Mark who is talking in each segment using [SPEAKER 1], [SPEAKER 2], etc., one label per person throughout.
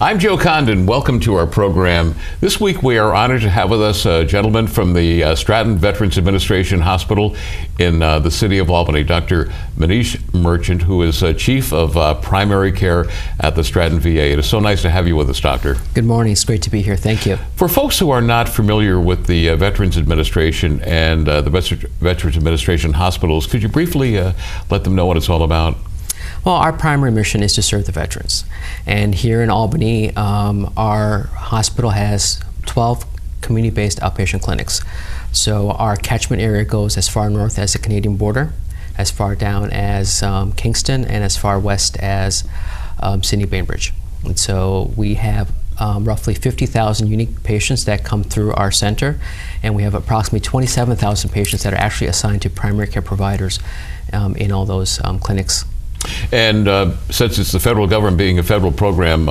[SPEAKER 1] I'm Joe Condon. Welcome to our program. This week we are honored to have with us a gentleman from the Stratton Veterans Administration Hospital in the city of Albany, Dr. Manish Merchant, who is Chief of Primary Care at the Stratton VA. It is so nice to have you with us, Doctor.
[SPEAKER 2] Good morning. It's great to be here. Thank you.
[SPEAKER 1] For folks who are not familiar with the Veterans Administration and the Veterans Administration hospitals, could you briefly let them know what it's all about?
[SPEAKER 2] Well, our primary mission is to serve the veterans. And here in Albany, our hospital has 12 community-based outpatient clinics. So our catchment area goes as far north as the Canadian border, as far down as Kingston, and as far west as Sydney Bainbridge. And so we have roughly 50,000 unique patients that come through our center, and we have approximately 27,000 patients that are actually assigned to primary care providers in all those clinics.
[SPEAKER 1] And since it's the federal government being a federal program,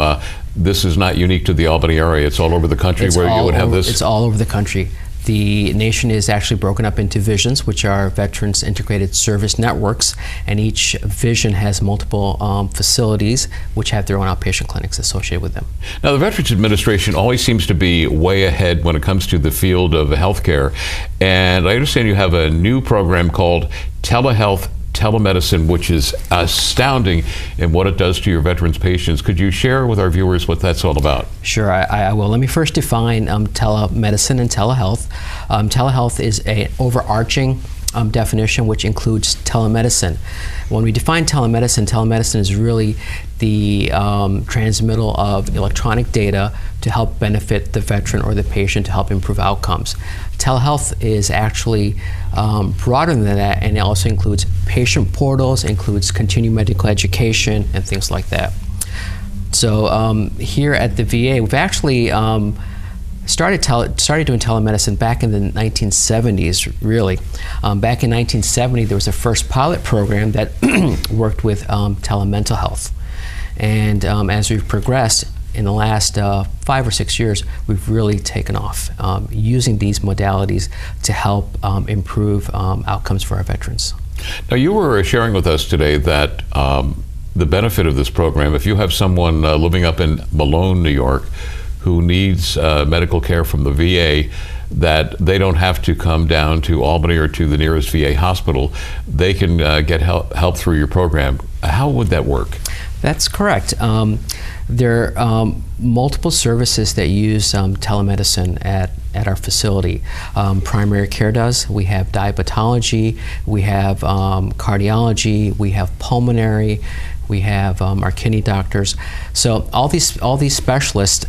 [SPEAKER 1] this is not unique to the Albany area. It's all over the country where you would have this?
[SPEAKER 2] It's all over the country. The nation is actually broken up into VISIONs, which are Veterans Integrated Service Networks, and each VISION has multiple facilities which have their own outpatient clinics associated with them.
[SPEAKER 1] Now, the Veterans Administration always seems to be way ahead when it comes to the field of healthcare, and I understand you have a new program called Telemedicine, which is astounding in what it does to your veterans patients. Could you share with our viewers what that's all about?
[SPEAKER 2] Sure, I will. Let me first define telemedicine and telehealth. Telehealth is an overarching definition which includes telemedicine. When we define telemedicine, telemedicine is really the transmittal of electronic data to help benefit the veteran or the patient to help improve outcomes. Telehealth is actually broader than that, and it also includes patient portals, includes continuing medical education, and things like that. So here at the VA, we've actually started doing telemedicine back in the 1970s, really. Back in 1970, there was a first pilot program that worked with telemental health. And as we've progressed, in the last 5 or 6 years, we've really taken off using these modalities to help improve outcomes for our veterans.
[SPEAKER 1] Now, you were sharing with us today that the benefit of this program, if you have someone living up in Malone, New York, who needs medical care from the VA, that they don't have to come down to Albany or to the nearest VA hospital. They can get help through your program. How would that work?
[SPEAKER 2] That's correct. There are multiple services that use telemedicine at our facility. Primary care does. We have diabetology, we have cardiology, we have pulmonary, we have our kidney doctors. So all these specialists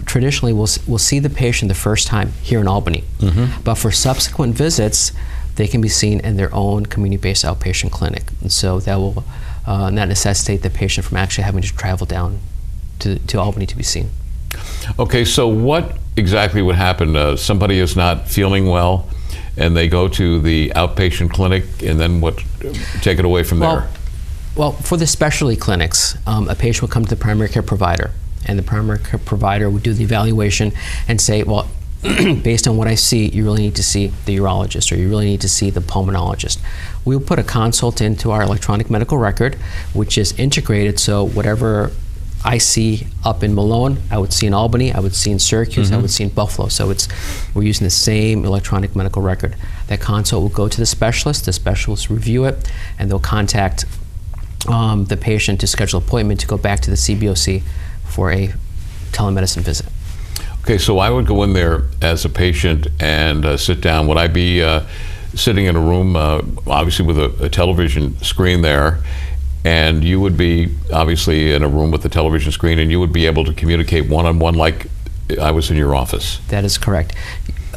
[SPEAKER 2] traditionally will see the patient the first time here in Albany. Mm-hmm. But for subsequent visits, they can be seen in their own community-based outpatient clinic. And so that will not necessitate the patient from actually having to travel down to Albany to be seen.
[SPEAKER 1] Okay, so what exactly would happen? Somebody is not feeling well and they go to the outpatient clinic, and then what? Take it away from there.
[SPEAKER 2] Well, for the specialty clinics, a patient would come to the primary care provider, and the primary care provider would do the evaluation and say, well, based on what I see, you really need to see the urologist, or you really need to see the pulmonologist. We'll put a consult into our electronic medical record, which is integrated, so whatever I see up in Malone, I would see in Albany, I would see in Syracuse, mm-hmm. I would see in Buffalo. So we're using the same electronic medical record. That consult will go to the specialist review it, and they'll contact the patient to schedule an appointment to go back to the CBOC for a telemedicine visit.
[SPEAKER 1] Okay, so I would go in there as a patient and sit down. Would I be sitting in a room, obviously with a television screen there, and you would be obviously in a room with the television screen, and you would be able to communicate one-on-one like I was in your office? That
[SPEAKER 2] is correct.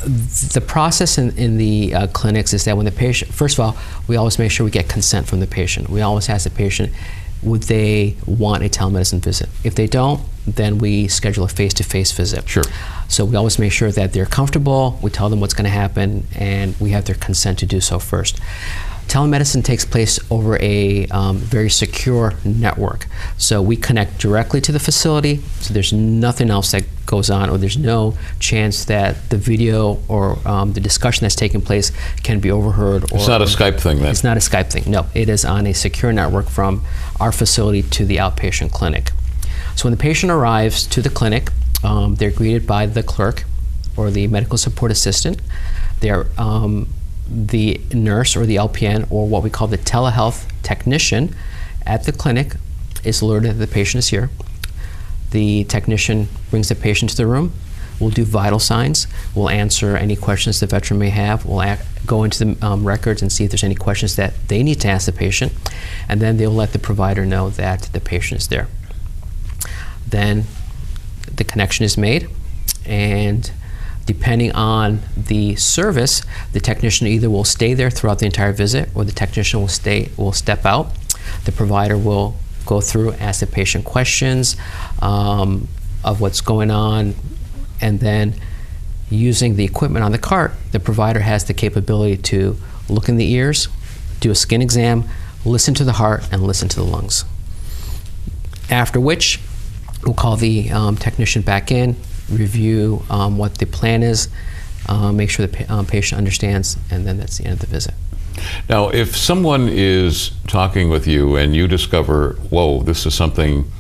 [SPEAKER 2] The process in the clinics is that when the patient, first of all, we always make sure we get consent from the patient. We always ask the patient, would they want a telemedicine visit? If they don't, then we schedule a face-to-face visit.
[SPEAKER 1] Sure.
[SPEAKER 2] So we always make sure that they're comfortable, we tell them what's going to happen, and we have their consent to do so first. Telemedicine takes place over a very secure network. So we connect directly to the facility, so there's nothing else that goes on, or there's no chance that the video or the discussion that's taking place can be overheard.
[SPEAKER 1] It's not a Skype thing then?
[SPEAKER 2] It's not a Skype thing, no. It is on a secure network from our facility to the outpatient clinic. So when the patient arrives to the clinic, they're greeted by the clerk or the medical support assistant. They're the nurse or the LPN, or what we call the telehealth technician at the clinic, is alerted that the patient is here. The technician brings the patient to the room. We'll do vital signs. We'll answer any questions the veteran may have. We'll go into the records and see if there's any questions that they need to ask the patient. And then they'll let the provider know that the patient is there. Then the connection is made, and depending on the service, the technician either will stay there throughout the entire visit, or the technician will step out. The provider will go through, ask the patient questions of what's going on, and then using the equipment on the cart, the provider has the capability to look in the ears, do a skin exam, listen to the heart, and listen to the lungs. After which, we'll call the technician back in, review what the plan is, make sure the patient understands, and then that's the end of the visit.
[SPEAKER 1] Now, if someone is talking with you and you discover, whoa, this is something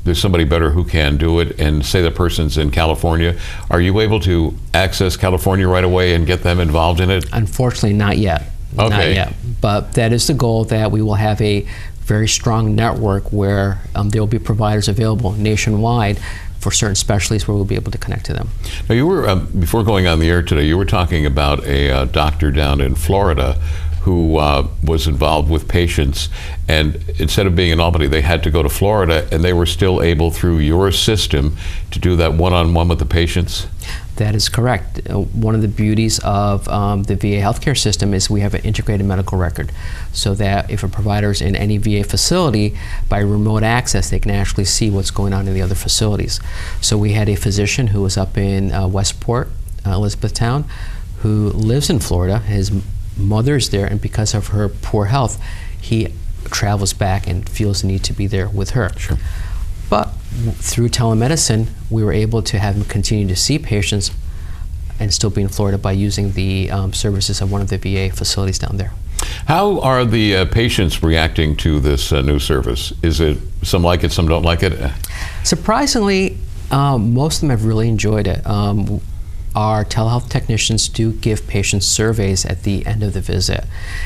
[SPEAKER 1] there's somebody better who can do it, and say the person's in California, are you able to access California right away and get them involved in it?
[SPEAKER 2] Unfortunately, not yet.
[SPEAKER 1] Okay.
[SPEAKER 2] Not yet. But that is the goal, that we will have a very strong network where there will be providers available nationwide for certain specialties where we'll be able to connect to them.
[SPEAKER 1] Now, you were, before going on the air today, you were talking about a doctor down in Florida who was involved with patients, and instead of being in Albany, they had to go to Florida, and they were still able, through your system, to do that one-on-one with the patients?
[SPEAKER 2] That is correct. One of the beauties of the VA healthcare system is we have an integrated medical record, so that if a provider is in any VA facility, by remote access, they can actually see what's going on in the other facilities. So we had a physician who was up in Westport, Elizabethtown, who lives in Florida. His mother's there, and because of her poor health, he travels back and feels the need to be there with her.
[SPEAKER 1] Sure.
[SPEAKER 2] But through telemedicine, we were able to have him continue to see patients and still be in Florida by using the services of one of the VA facilities down there.
[SPEAKER 1] How are the patients reacting to this new service? Is it some like it, some don't like it?
[SPEAKER 2] Surprisingly, most of them have really enjoyed it. Our telehealth technicians do give patients surveys at the end of the visit.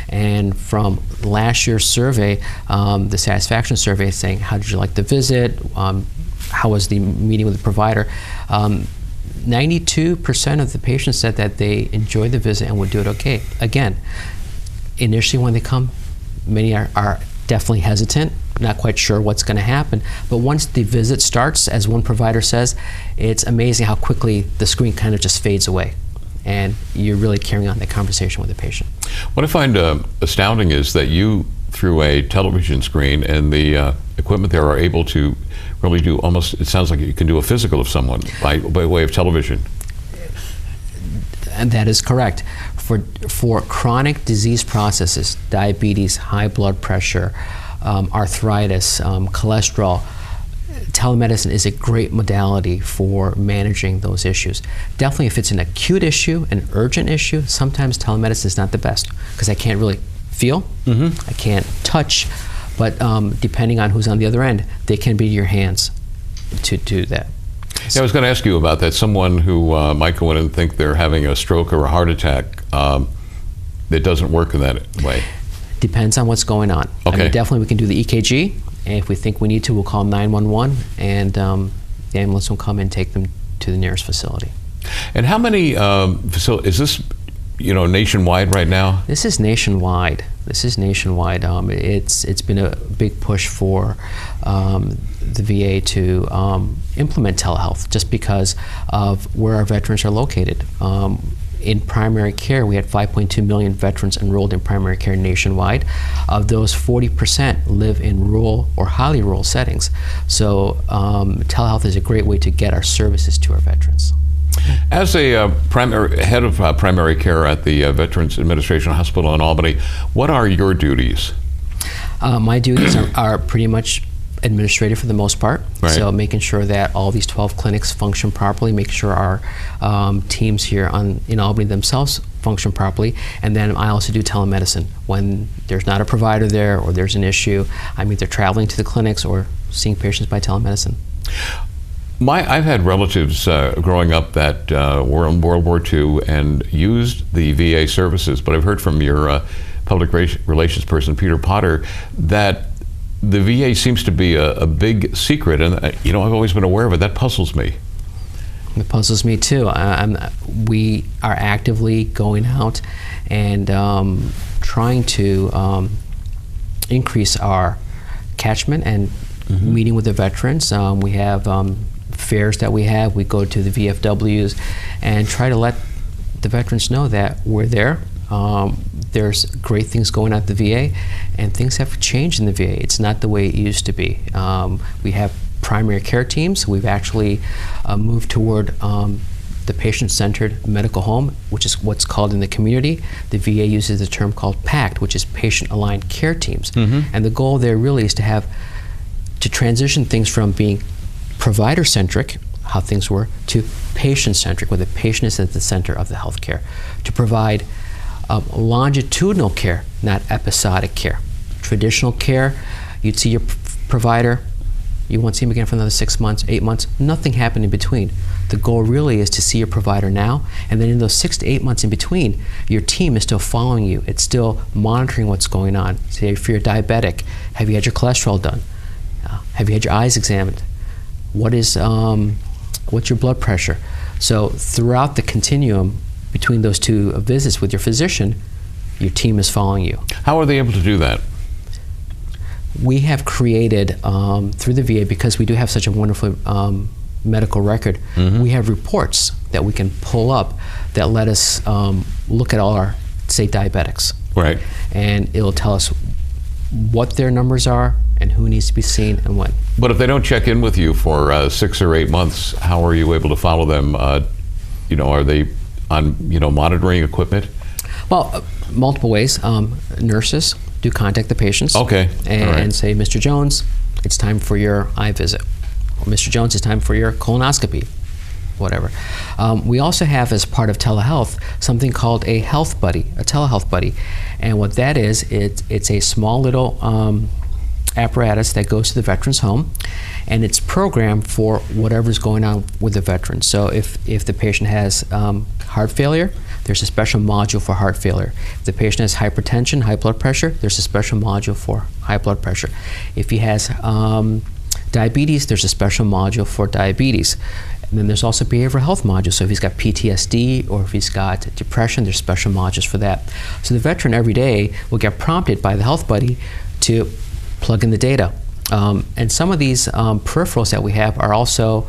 [SPEAKER 2] And from last year's survey, the satisfaction survey saying, how did you like the visit? How was the meeting with the provider? 92% of the patients said that they enjoyed the visit and would do it again. Initially when they come, many are definitely hesitant, not quite sure what's going to happen. But once the visit starts, as one provider says, it's amazing how quickly the screen kind of just fades away, and you're really carrying on the conversation with the patient.
[SPEAKER 1] What I find astounding is that you, through a television screen and the equipment there, are able to really do almost, it sounds like you can do a physical of someone by way of television.
[SPEAKER 2] And that is correct. For chronic disease processes, diabetes, high blood pressure, arthritis, cholesterol, telemedicine is a great modality for managing those issues. Definitely if it's an acute issue, an urgent issue, sometimes telemedicine is not the best, because I can't really feel, I can't touch, but depending on who's on the other end, they can be your hands to do that.
[SPEAKER 1] Yeah, I was going to ask you about that. Someone who might go in and think they're having a stroke or a heart attack, it doesn't work in that way.
[SPEAKER 2] Depends on what's going on.
[SPEAKER 1] Okay.
[SPEAKER 2] I mean, definitely we can do the EKG, and if we think we need to, we'll call 911, and the ambulance will come and take them to the nearest facility. And
[SPEAKER 1] how many facilities, is this nationwide right now?
[SPEAKER 2] This is nationwide. It's been a big push for the VA to implement telehealth, just because of where our veterans are located. In primary care, we had 5.2 million veterans enrolled in primary care nationwide. Of those, 40% live in rural or highly rural settings. So telehealth is a great way to get our services to our veterans.
[SPEAKER 1] As a head of primary care at the Veterans Administration Hospital in Albany, what are your duties?
[SPEAKER 2] My duties are pretty much administrative for the most part.
[SPEAKER 1] Right.
[SPEAKER 2] So making sure that all these 12 clinics function properly, make sure our teams here in Albany themselves function properly, and then I also do telemedicine. When there's not a provider there or there's an issue, I'm either traveling to the clinics or seeing patients by telemedicine.
[SPEAKER 1] I've had relatives growing up that were in World War II and used the VA services, but I've heard from your public relations person, Peter Potter, that the VA seems to be a big secret, and I've always been aware of it. That puzzles me.
[SPEAKER 2] It puzzles me too. We are actively going out and trying to increase our catchment and meeting with the veterans. We have fairs that we have. We go to the VFWs and try to let the veterans know that we're there. There's great things going on at the VA, and things have changed in the VA. It's not the way it used to be. We have primary care teams. We've actually moved toward the patient-centered medical home, which is what's called in the community. The VA uses the term called PACT, which is patient-aligned care teams. And the goal there really is to transition things from being provider-centric, how things were, to patient-centric, where the patient is at the center of the healthcare, to provide longitudinal care, not episodic care. Traditional care, you'd see your provider, you won't see him again for another 6 months, 8 months, nothing happened in between. The goal really is to see your provider now, and then in those 6 to 8 months in between, your team is still following you. It's still monitoring what's going on. Say if you're diabetic, have you had your cholesterol done? Have you had your eyes examined? What's your blood pressure? So throughout the continuum between those two visits with your physician, your team is following you.
[SPEAKER 1] How are they able to do that?
[SPEAKER 2] We have created, through the VA, because we do have such a wonderful medical record, we have reports that we can pull up that let us look at all our, say, diabetics.
[SPEAKER 1] Right.
[SPEAKER 2] And it'll tell us what their numbers are and who needs to be seen and when.
[SPEAKER 1] But if they don't check in with you for 6 or 8 months, how are you able to follow them? Are they on monitoring equipment?
[SPEAKER 2] Well, multiple ways. Nurses do contact the patients.
[SPEAKER 1] Okay.
[SPEAKER 2] And say, Mr. Jones, it's time for your eye visit. Or Mr. Jones, it's time for your colonoscopy. Whatever. We also have, as part of telehealth, something called a health buddy, a telehealth buddy. And what that is, it's a small little apparatus that goes to the veteran's home, and it's programmed for whatever's going on with the veteran. So if the patient has heart failure, there's a special module for heart failure. If the patient has hypertension, high blood pressure, there's a special module for high blood pressure. If he has diabetes, there's a special module for diabetes. And then there's also behavioral health modules. So if he's got PTSD or if he's got depression, there's special modules for that. So the veteran every day will get prompted by the health buddy to plug in the data. And some of these peripherals that we have are also,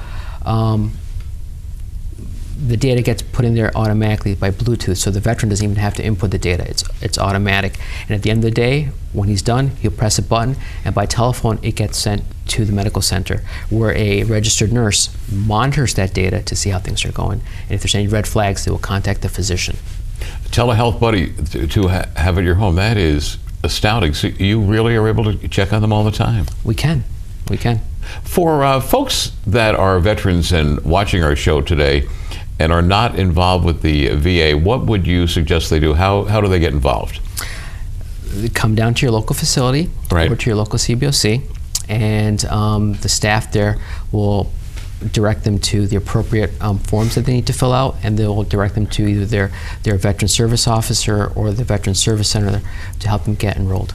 [SPEAKER 2] the data gets put in there automatically by Bluetooth, so the veteran doesn't even have to input the data. It's automatic. And at the end of the day, when he's done, he'll press a button, and by telephone, it gets sent to the medical center, where a registered nurse monitors that data to see how things are going. And if there's any red flags, they will contact the physician.
[SPEAKER 1] Telehealth buddy to have at your home, that is astounding. So you really are able to check on them all the time?
[SPEAKER 2] We can.
[SPEAKER 1] For folks that are veterans and watching our show today and are not involved with the VA, what would you suggest they do? How do they get involved?
[SPEAKER 2] Come down to your local facility,
[SPEAKER 1] right,
[SPEAKER 2] or to your local CBOC, and the staff there will direct them to the appropriate forms that they need to fill out, and they will direct them to either their veteran service officer or the veteran service center to help them get enrolled.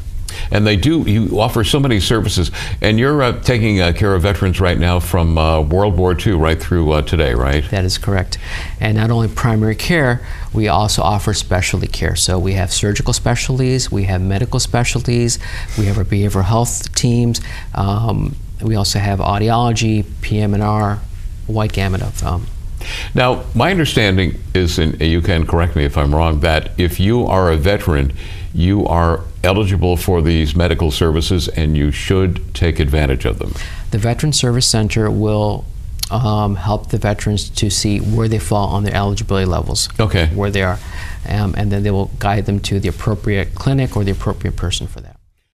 [SPEAKER 2] And
[SPEAKER 1] you offer so many services, and you're taking care of veterans right now from World War II right through today, right?
[SPEAKER 2] That is correct. And not only primary care, we also offer specialty care. So we have surgical specialties, we have medical specialties, we have our behavioral health teams, we also have audiology, PM&R, a wide gamut of.
[SPEAKER 1] Now, my understanding is, and you can correct me if I'm wrong, that if you are a veteran, you are eligible for these medical services and you should take advantage of them.
[SPEAKER 2] The Veteran Service Center will help the veterans to see where they fall on their eligibility levels,
[SPEAKER 1] okay,
[SPEAKER 2] where they are, and then they will guide them to the appropriate clinic or the appropriate person for that.